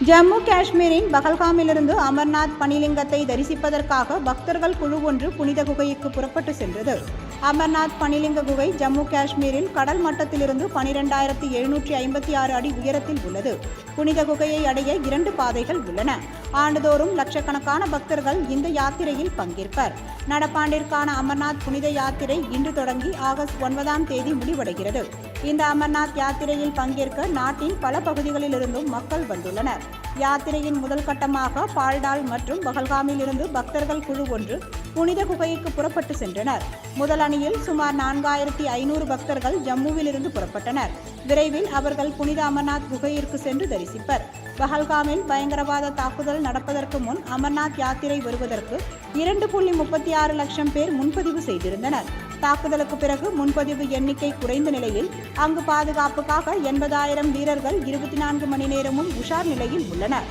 ஜம்மு காஷ்மீரின் பகல்காமிலிருந்து அமர்நாத் பனிலிங்கத்தை தரிசிப்பதற்காக பக்தர்கள் குழு ஒன்று புனித குகைக்கு புறப்பட்டு சென்றது. அமர்நாத் பனிலிங்க குகை ஜம்மு காஷ்மீரில் கடல் மட்டத்திலிருந்து 12,756 அடி உயரத்தில் உள்ளது. புனித குகையை அடைய 2 பாதைகள் உள்ளன. ஆண்டுதோறும் லட்சக்கணக்கான பக்தர்கள் இந்த யாத்திரையில் பங்கேற்பர். நடப்பாண்டிற்கான அமர்நாத் புனித யாத்திரை இன்று தொடங்கி ஆகஸ்ட் 9ஆம் தேதி முடிவடைகிறது. இந்த அமர்நாத் யாத்திரையில் பங்கேற்க நாட்டின் பல பகுதிகளிலிருந்தும் மக்கள் வந்துள்ளனர். யாத்திரையின் முதல் கட்டமாக பால்டால் மற்றும் பகல்காமில் இருந்து பக்தர்கள் குழு ஒன்று புனித குகைக்கு புறப்பட்டு சென்றனர். முதல் அணியில் சுமார் 4500 பக்தர்கள் ஜம்முவில் இருந்து புறப்பட்டனர். விரைவில் அவர்கள் புனித அமர்நாத் குகையிற்கு சென்று தரிசிப்பர். பஹல்காமில் பயங்கரவாத தாக்குதல் நடப்பதற்கு முன் அமர்நாத் யாத்திரை வருவதற்கு 2.36 லட்சம் பேர் முன்பதிவு செய்திருந்தனர். தாக்குதலுக்கு பிறகு முன்பதிவு எண்ணிக்கை குறைந்த நிலையில் அங்கு பாதுகாப்புக்காக 80,000 வீரர்கள் 24 மணி நேரமும் உஷார் நிலையில் உள்ளனர்.